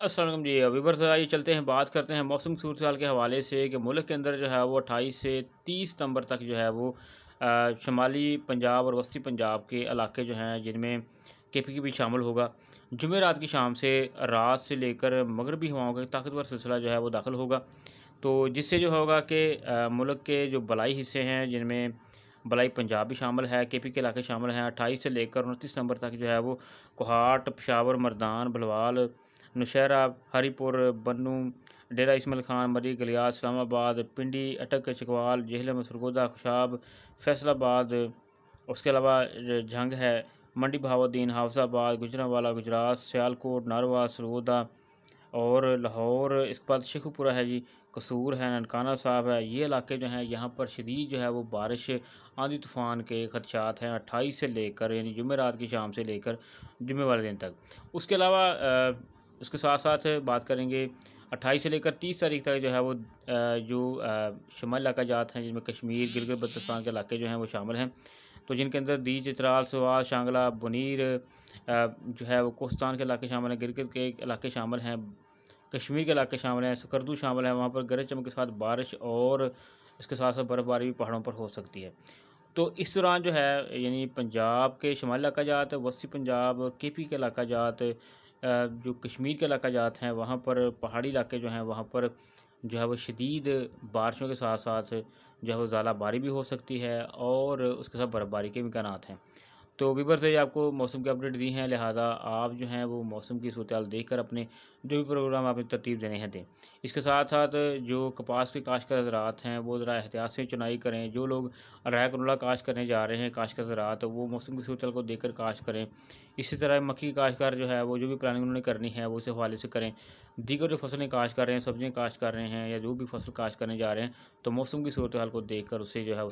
अस्सलाम वालेकुम जी। व्यूअर्स, आइए चलते हैं, बात करते हैं मौसम की सूरत हाल के हवाले से कि मुल्क के अंदर जो है वो 28 से 30 सितंबर तक जो है वो शुमाली पंजाब और वस्ती पंजाब के इलाके जो हैं जिनमें केपी भी शामिल होगा। जुमेरात की शाम से रात से लेकर मगरबी हवाओं का एक ताकतवर सिलसिला जो है वो दाखिल होगा। तो जिससे जो होगा कि मुल्क के जो बलाई हिस्से हैं जिनमें बलाई पंजाब भी शामिल है, केपी के इलाके शामिल हैं, 28 से लेकर 29 सितंबर तक जो है वो कोहाट, पेशावर, मर्दान, बलवाल, नौशहरा, हरीपुर, बन्नू, डेरा इस्माइल खान, मरी, गलियात, इस्लामाबाद, पिंडी, अटक, चकवाल, जेहलम, सरगोदा, खुशाब, फैसलाबाद, उसके अलावा झंग है, मंडी बहाउद्दीन, हाफजाबाद, गुजरांवाला, गुजरात, सियालकोट, नारवा, सरगोदा और लाहौर, इसके बाद शेखुपुरा है जी, कसूर है, ननकाना साहब है। ये इलाके जो हैं यहाँ पर शदीद जो है वो बारिश, आंधी तूफ़ान के खदशात हैं 28 से लेकर, यानी जुमेरात की शाम से लेकर जुमे वाले दिन तक। उसके अलावा उसके साथ साथ बात करेंगे 28 से लेकर 30 तारीख तक जो है वो शुमाली इलाका जात हैं जिनमें कश्मीर, गिलगित बल्तिस्तान के इलाके जो हैं वो शामिल हैं। तो जिनके अंदर दीज, चित्राल, सवात, शांगला, बुनीर जो है वो कोस्तान के इलाके शामिल हैं, गिलगित के इलाके शामिल हैं, कश्मीर के इलाके शामिल हैं, सकरदू शामिल है। वहाँ पर गरज चमक के साथ बारिश और इसके साथ साथ बर्फ़बारी भी पहाड़ों पर हो सकती है। तो इस दौरान जो है यानी पंजाब के शुमाली इलाका जात, वस्ती पंजाब, केपी के इलाका जात, जो कश्मीर के इलाका जात हैं वहाँ पर पहाड़ी इलाके जो हैं वहाँ पर जो है वो शदीद बारिशों के साथ साथ जो है वो ज़्यादा बारी भी हो सकती है और उसके साथ बर्फ़बारी के इम्कानात हैं। तो व्यूअर्स, ये आपको मौसम की अपडेट दी हैं, लिहाजा आप जो हैं वो मौसम की सूरत हाल देख कर अपने जो भी प्रोग्राम आपने तरतीब देने हैं दें। इसके साथ साथ जो कपास के काश्त के ज़रात हैं वो ज़रा एहतियात से चुनाई करें। जो लोग अरहा कनोला काश्त करने जा रहे हैं काश्त के ज़रात, वो मौसम की सूरत हाल को देख कर काश्त करें। इसी तरह मक्की की काश्तकार जो है वो जो भी प्लानिंग उन्होंने करनी है वो उस हवाले से करें। दीगर जो फसलें काश्त कर रहे हैं, सब्जियाँ काश्त कर रहे हैं या जो भी फसल काश्त करने जा रहे हैं, तो मौसम की सूरत हाल को देख कर उससे जो है